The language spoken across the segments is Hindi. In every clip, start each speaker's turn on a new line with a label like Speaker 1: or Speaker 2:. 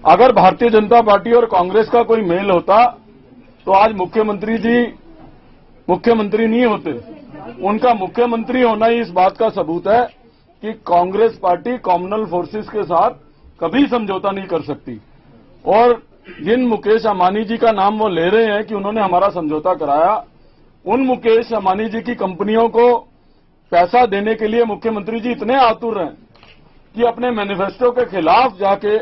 Speaker 1: अगर भारतीय जनता पार्टी और कांग्रेस का कोई मेल होता तो आज मुख्यमंत्री जी मुख्यमंत्री नहीं होते। उनका मुख्यमंत्री होना ही इस बात का सबूत है कि कांग्रेस पार्टी कॉमनल फोर्सेस के साथ कभी समझौता नहीं कर सकती। और जिन मुकेश अंबानी जी का नाम वो ले रहे हैं कि उन्होंने हमारा समझौता कराया, उन मुकेश अंबानी जी की कंपनियों को पैसा देने के लिए मुख्यमंत्री जी इतने आतुर हैं कि अपने मैनिफेस्टो के खिलाफ जाके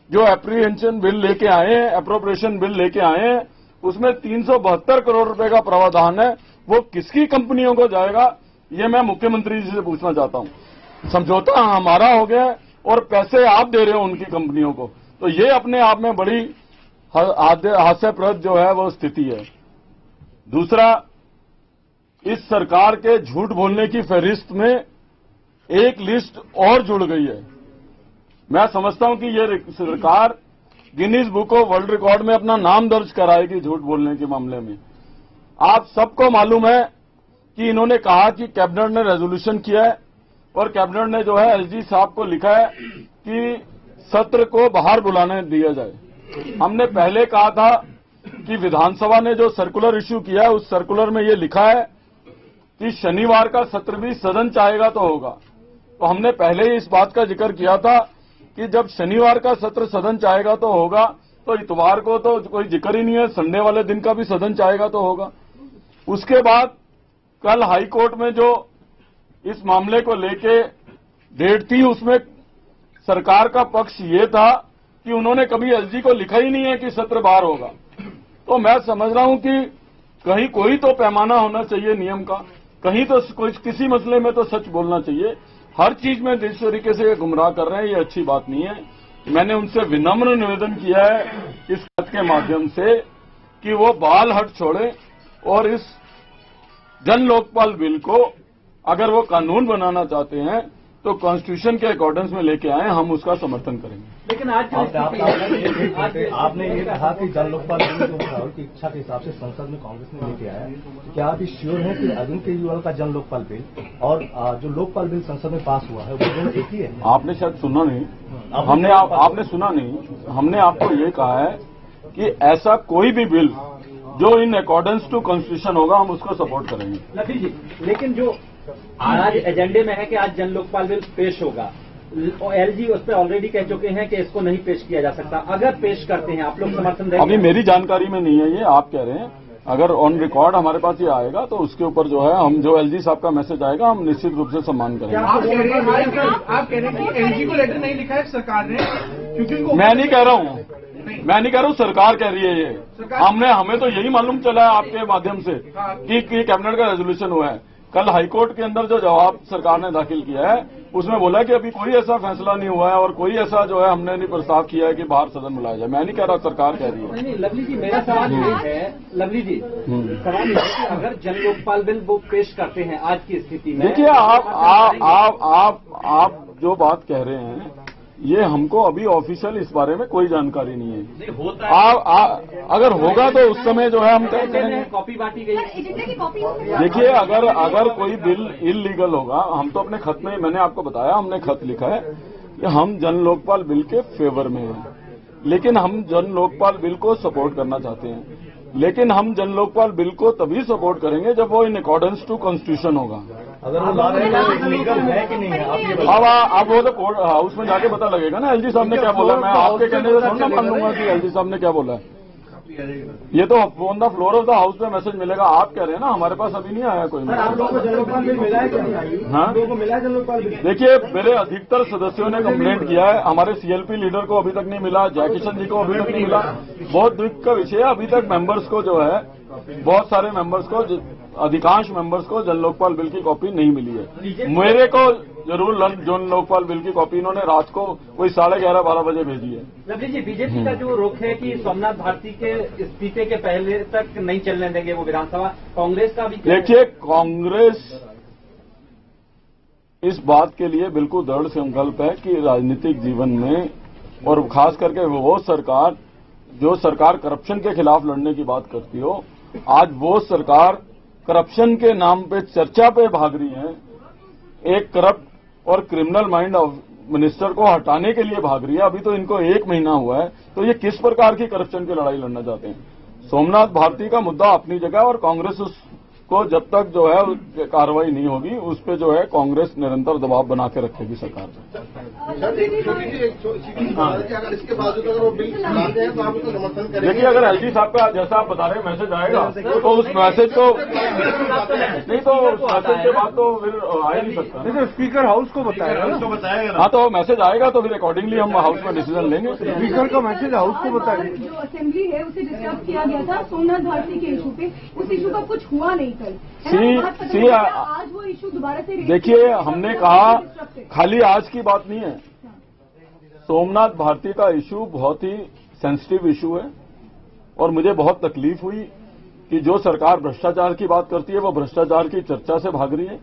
Speaker 1: जो एप्रीहेंशन बिल लेके आए हैं, एप्रोप्रिएशन बिल लेके आए हैं, उसमें 372 करोड़ रुपए का प्रावधान है। वो किसकी कंपनियों को जाएगा, ये मैं मुख्यमंत्री जी से पूछना चाहता हूं। समझौता हमारा हो गया और पैसे आप दे रहे हो उनकी कंपनियों को, तो ये अपने आप में बड़ी हास्यप्रद जो है वो स्थिति है। दूसरा, इस सरकार के झूठ बोलने की फहरिस्त में एक लिस्ट और जुड़ गई है। मैं समझता हूं कि ये सरकार Guinness book of world record में अपना नाम दर्ज कराएगी झूठ बोलने के मामले में। आप सबको मालूम है कि इन्होंने कहा कि कैबिनेट ने रेजोल्यूशन किया है और कैबिनेट ने जो है एसजी साहब को लिखा है कि सत्र को बाहर बुलाने दिया जाए। हमने पहले कहा था कि विधानसभा ने जो सर्कुलर इश्यू किया है उस सर्कुलर में ये लिखा है कि शनिवार का सत्र भी सदन चाहेगा तो होगा। तो हमने पहले ही इस बात का जिक्र किया था कि जब शनिवार का सत्र सदन चाहेगा तो होगा, तो इतवार को तो कोई जिक्र ही नहीं है, संडे वाले दिन का भी सदन चाहेगा तो होगा। उसके बाद कल हाई कोर्ट में जो इस मामले को लेके डेट थी, उसमें सरकार का पक्ष ये था कि उन्होंने कभी एसजी को लिखा ही नहीं है कि सत्र बाहर होगा। तो मैं समझ रहा हूं कि कहीं कोई तो पैमाना होना चाहिए नियम का, कहीं तो किसी मसले में तो सच बोलना चाहिए। हर चीज में जिस तरीके से ये गुमराह कर रहे हैं, ये अच्छी बात नहीं है। मैंने उनसे विनम्र निवेदन किया है इस खत के माध्यम से कि वो बाल हट छोड़े और इस जन लोकपाल बिल को अगर वो कानून बनाना चाहते हैं तो कॉन्स्टिट्यूशन के अकॉर्डेंस में लेके आए, हम उसका समर्थन करेंगे।
Speaker 2: लेकिन आज आपने ये कहा कि जन लोकपाल बिल को राहुल की इच्छा के हिसाब से संसद में कांग्रेस ने लेके आया, तो क्या आप श्योर हैं कि अरविंद केजरीवाल का जन लोकपाल बिल और जो लोकपाल बिल संसद में पास हुआ है वो दोनों एक ही है?
Speaker 1: आपने शायद सुना नहीं, आपने सुना नहीं। हमने आपको ये कहा है कि ऐसा कोई भी बिल जो इन अकॉर्डेंस टू कॉन्स्टिट्यूशन होगा, हम उसको सपोर्ट करेंगे।
Speaker 2: लखी जी, लेकिन जो आज एजेंडे में है कि आज जन लोकपाल बिल पेश होगा, एलजी उस पर ऑलरेडी कह चुके हैं कि इसको नहीं पेश किया जा सकता। अगर पेश करते हैं आप लोग समर्थन देंगे?
Speaker 1: अभी मेरी जानकारी में नहीं है, ये आप कह रहे हैं। अगर ऑन रिकॉर्ड हमारे पास ये आएगा तो उसके ऊपर जो है हम जो एलजी साहब का मैसेज आएगा हम निश्चित रूप से सम्मान करेंगे।
Speaker 3: आप कह रहे हैं कि एलजी को लेटर नहीं लिखा है सरकार ने, क्योंकि
Speaker 1: मैं नहीं कह रहा हूँ, सरकार कह रही है ये। हमें तो यही मालूम चला है आपके माध्यम से कि कैबिनेट का रेजोल्यूशन हुआ है। कल हाईकोर्ट के अंदर जो जवाब सरकार ने दाखिल किया है उसमें बोला है कि अभी कोई ऐसा फैसला नहीं हुआ है और कोई ऐसा जो है हमने नहीं प्रस्ताव किया है कि बाहर सदन बुलाया जाए। मैं नहीं कह रहा, सरकार कह रही है।
Speaker 2: नहीं, लवली जी, मेरा सवाल ये है, लवली जी, सवाल ये है कि अगर जन लोकपाल बिल वो पेश करते हैं आज की स्थिति में,
Speaker 1: देखिए आप जो बात कह रहे हैं ये हमको अभी ऑफिशियल इस बारे में कोई जानकारी नहीं है। अगर होगा तो उस समय जो है हम तय करेंगे।
Speaker 2: कॉपी बांटी गई।
Speaker 1: देखिए, अगर कोई बिल इलीगल होगा, हम तो अपने खत में, मैंने आपको बताया, हमने खत लिखा है कि हम जन लोकपाल बिल के फेवर में हैं, लेकिन हम जन लोकपाल बिल को सपोर्ट करना चाहते हैं। लेकिन हम जन लोकपाल बिल को तभी सपोर्ट करेंगे जब वो इन अकॉर्डेंस टू कॉन्स्टिट्यूशन होगा।
Speaker 2: अगर वो ला रहे हैं तो लीगल है कि नहीं है, आप ये
Speaker 1: अब वो तो कोर्ट हाउस में जाके पता लगेगा ना एलजी साहब ने क्या बोला। मैं आपके कहने से थोड़ा मान लूंगा कि एलजी साहब ने क्या बोला है। ये तो on the floor of the house में मैसेज मिलेगा। आप कह रहे हैं ना, हमारे पास अभी नहीं आया कोई।
Speaker 2: आप लोगों को जन लोकपाल बिल मिला है कि नहीं?
Speaker 1: हाँ,
Speaker 2: लोगों को मिला है जन लोकपाल बिल?
Speaker 1: देखिए, मेरे अधिकतर सदस्यों ने कंप्लेंट किया है। हमारे सीएलपी लीडर को अभी तक नहीं मिला, जयकिशन जी को अभी तक नहीं मिला। बहुत दुख का विषय है, अभी तक मेंबर्स को जो है, बहुत सारे मेंबर्स को, अधिकांश मेंबर्स को जन लोकपाल बिल की कॉपी नहीं मिली है। मेरे को जरूर जन लोकपाल बिल की कॉपी इन्होंने रात को कोई 11:30-12 बजे भेजी है।
Speaker 2: लवली जी, बीजेपी का जो रुख है कि सोमनाथ भारती के इस्तीफे के पहले तक नहीं चलने देंगे वो विधानसभा, कांग्रेस का भी
Speaker 1: देखिए, कांग्रेस इस बात के लिए बिल्कुल दृढ़ संकल्प है कि राजनीतिक जीवन में, और खास करके वो सरकार जो सरकार करप्शन के खिलाफ लड़ने की बात करती हो, आज वो सरकार करप्शन के नाम पे चर्चा पे भाग रही है। एक करप्ट और क्रिमिनल माइंड मिनिस्टर को हटाने के लिए भाग रही है। अभी तो इनको 1 महीना हुआ है, तो ये किस प्रकार की करप्शन की लड़ाई लड़ना चाहते हैं? सोमनाथ भारती का मुद्दा अपनी जगह, और कांग्रेस उसको जब तक जो है कार्रवाई नहीं होगी, उस पे जो है कांग्रेस निरंतर दबाव बना के रखेगी सरकार पे।
Speaker 4: अगर इसके बावजूद अगर वो बिल लाते हैं तो आप उसको समर्थन करेंगे?
Speaker 1: देखिए, अगर एलजी साहब का जैसा आप बता रहे हैं मैसेज आएगा तो उस मैसेज को नहीं, तो उस मैसेज के बाद तो फिर आ ही नहीं सकता।
Speaker 3: तो स्पीकर हाउस को बताएगा ना।
Speaker 1: हाँ, तो मैसेज आएगा तो फिर अकॉर्डिंगली हम हाउस में डिसीजन लेंगे।
Speaker 3: स्पीकर का मैसेज हाउस को बताएगा।
Speaker 5: जो असेंबली है उसे डिस्टर्ब किया गया था सोमनाथ भारती के इशू पे, उस इशू का कुछ हुआ नहीं कल। आज वो इशू दोबारा से
Speaker 1: देखिए, हमने कहा खाली आज की बात नहीं है। सोमनाथ भारती का इशू बहुत ही सेंसिटिव इशू है, और मुझे बहुत तकलीफ हुई कि जो सरकार भ्रष्टाचार की बात करती है वो भ्रष्टाचार की चर्चा से भाग रही है।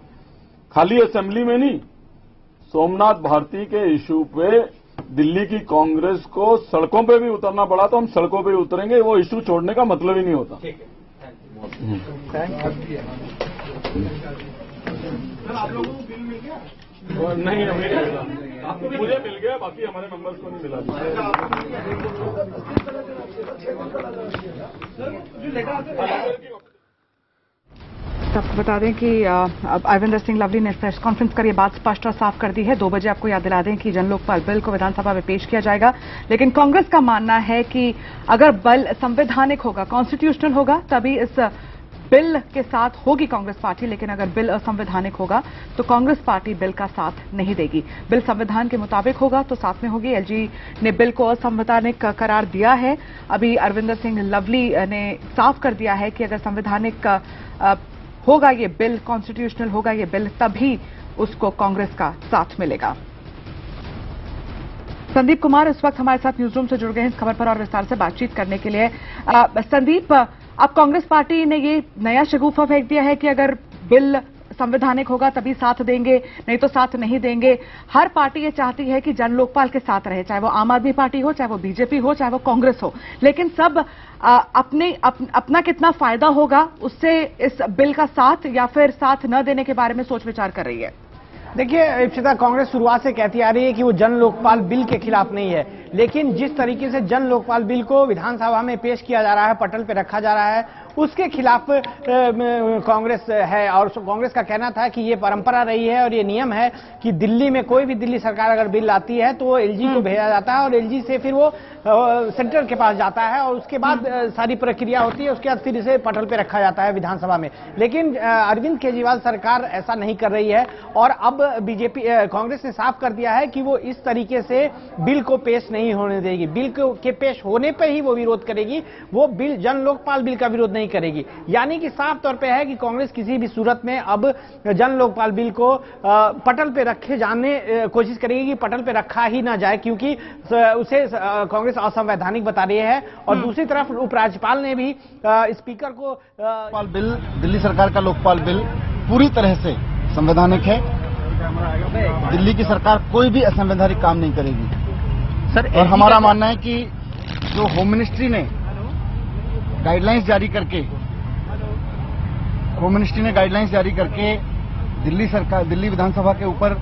Speaker 1: खाली असेंबली में नहीं, सोमनाथ भारती के इशू पे दिल्ली की कांग्रेस को सड़कों पे भी उतरना पड़ा तो हम सड़कों पे भी उतरेंगे। वो इशू छोड़ने का मतलब ही नहीं होता।
Speaker 3: आप लोगों को बिल मिल गया?
Speaker 1: नहीं, हमें नहीं मिला। आपको मुझे मिल गया, बाकी हमारे मेंबर्स को नहीं मिला।
Speaker 6: आपको बता दें कि अब अरविंदर सिंह लवली ने प्रेस कॉन्फ्रेंस कर ये बात स्पष्ट और साफ कर दी है। 2 बजे आपको याद दिला दें कि जन लोकपाल बिल को विधानसभा में पेश किया जाएगा, लेकिन कांग्रेस का मानना है कि अगर बिल संवैधानिक होगा, कॉन्स्टिट्यूशनल होगा, तभी इस बिल के साथ होगी कांग्रेस पार्टी। लेकिन अगर बिल असंवैधानिक होगा तो कांग्रेस पार्टी बिल का साथ नहीं देगी। बिल संविधान के मुताबिक होगा तो साथ में होगी। एलजी ने बिल को असंवैधानिक करार दिया है। अभी अरविंदर सिंह लवली ने साफ कर दिया है कि अगर संवैधानिक होगा ये बिल, कॉन्स्टिट्यूशनल होगा ये बिल, तभी उसको कांग्रेस का साथ मिलेगा। संदीप कुमार इस वक्त हमारे साथ न्यूज रूम से जुड़ गए हैं इस खबर पर और विस्तार से बातचीत करने के लिए। संदीप, अब कांग्रेस पार्टी ने ये नया शगुफा फेंक दिया है कि अगर बिल संवैधानिक होगा तभी साथ देंगे, नहीं तो साथ नहीं देंगे। हर पार्टी ये चाहती है कि जन लोकपाल के साथ रहे, चाहे वो आम आदमी पार्टी हो, चाहे वो बीजेपी हो, चाहे वो कांग्रेस हो, लेकिन सब अपना कितना फायदा होगा उससे इस बिल का साथ या फिर साथ न देने के बारे में सोच विचार कर रही है।
Speaker 7: देखिए इप्सिता, कांग्रेस शुरुआत से कहती आ रही है कि वो जन लोकपाल बिल के खिलाफ नहीं है, लेकिन जिस तरीके से जन लोकपाल बिल को विधानसभा में पेश किया जा रहा है, पटल पे रखा जा रहा है, उसके खिलाफ कांग्रेस है। और कांग्रेस का कहना था कि ये परंपरा रही है और ये नियम है कि दिल्ली में कोई भी दिल्ली सरकार अगर बिल लाती है तो वो एलजी को भेजा जाता है और एलजी से फिर वो सेंटर के पास जाता है और उसके बाद सारी प्रक्रिया होती है, उसके बाद फिर इसे पटल पे रखा जाता है विधानसभा में। लेकिन अरविंद केजरीवाल सरकार ऐसा नहीं कर रही है और अब बीजेपी कांग्रेस ने साफ कर दिया है कि वो इस तरीके से बिल को पेश नहीं होने देगी। बिल के पेश होने पर ही वो विरोध करेगी, वो बिल जन लोकपाल बिल का विरोध नहीं करेगी। यानी कि साफ तौर पे है कि कांग्रेस किसी भी सूरत में अब जन लोकपाल बिल को पटल पे रखे जाने कोशिश करेगी कि पटल पे रखा ही ना जाए, क्योंकि उसे कांग्रेस असंवैधानिक बता रही है। और दूसरी तरफ उपराज्यपाल ने भी स्पीकर को
Speaker 4: लोकपाल बिल, दिल्ली सरकार का लोकपाल बिल पूरी तरह से संवैधानिक है। दिल्ली की सरकार कोई भी असंवैधानिक काम नहीं करेगी सर। और हमारा मानना है कि जो होम मिनिस्ट्री ने गाइडलाइंस जारी करके दिल्ली विधानसभा के ऊपर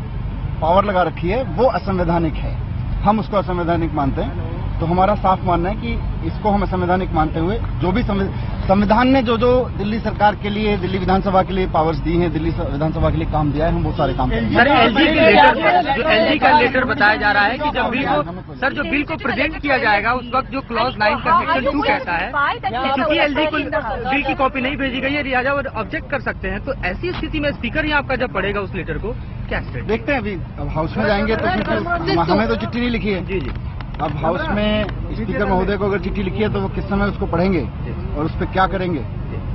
Speaker 4: पावर लगा रखी है, वो असंवैधानिक है। हम उसको असंवैधानिक मानते हैं। तो हमारा साफ मानना है कि इसको हम असंवैधानिक मानते हुए जो भी संविधान ने जो दिल्ली सरकार के लिए, दिल्ली विधानसभा के लिए पावर्स दी हैं, दिल्ली विधानसभा के लिए काम दिया है, हम वो सारे काम करेंगे।
Speaker 8: सर, एलजी का लेटर बताया जा रहा है कि जब बिल को सर जो बिल को प्रेजेंट किया जाएगा उस वक्त जो क्लॉज 9 का सेक्शन 2 कहता है कि चूंकि एलजी को बिल की कॉपी नहीं भेजी गई है, लिहाजा वो ऑब्जेक्ट कर सकते हैं। तो ऐसी स्थिति में स्पीकर ही आपका जब पढ़ेगा उस लेटर को, क्या
Speaker 4: देखते हैं। अभी अब हाउस में जाएंगे तो हमें तो चिट्ठी नहीं लिखी है।
Speaker 8: जी जी,
Speaker 4: अब हाउस में स्पीकर महोदय को अगर चिट्ठी लिखी है तो वो किस समय उसको पढ़ेंगे और उस पर क्या करेंगे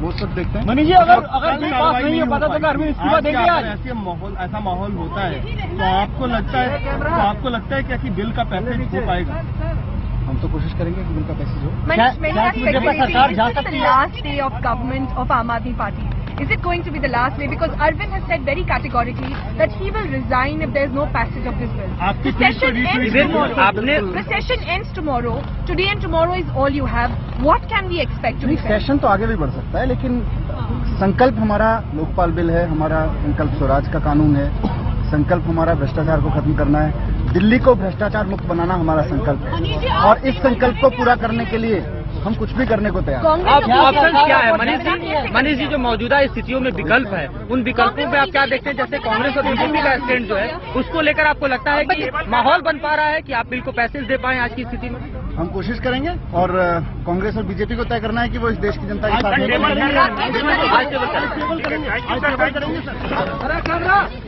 Speaker 4: वो सब देखते हैं।
Speaker 7: मनीष जी, अगर बिल पास नहीं हो पाता तो अरविंद इस्तीफा देंगे आज?
Speaker 3: ऐसा माहौल होता है तो आपको लगता है क्या कि बिल का पैसेज हो पाएगा?
Speaker 4: हम तो कोशिश करेंगे कि बिल का पैसेज हो।
Speaker 7: सरकार जा सकती है?
Speaker 5: Last day of government of आम आदमी party, is it going to be the last day? Because Arvind has said very categorically that he will resign if there is no passage of this bill. The session ends tomorrow. The session ends tomorrow. Today and tomorrow is all you have. What can we expect to be fair?
Speaker 4: Session तो आगे भी बढ़ सकता है, लेकिन संकल्प हमारा लोकपाल बिल है, हमारा संकल्प स्वराज का कानून है, संकल्प हमारा भ्रष्टाचार को खत्म करना है। दिल्ली को भ्रष्टाचार मुक्त बनाना हमारा संकल्प है और इस संकल्प को पूरा करने के लिए हम कुछ भी करने को तैयार हैं।
Speaker 8: आप ऑप्शन क्या है मनीष जी जो मौजूदा स्थितियों में विकल्प है उन विकल्पों पे आप क्या देखते हैं? जैसे कांग्रेस और बीजेपी का स्टैंड जो है उसको लेकर आपको लगता है कि माहौल बन पा रहा है कि आप बिल को पैसेज दे पाएं आज की स्थिति में?
Speaker 4: हम कोशिश करेंगे और कांग्रेस और बीजेपी को तय करना है कि वो इस देश की जनता के साथ है।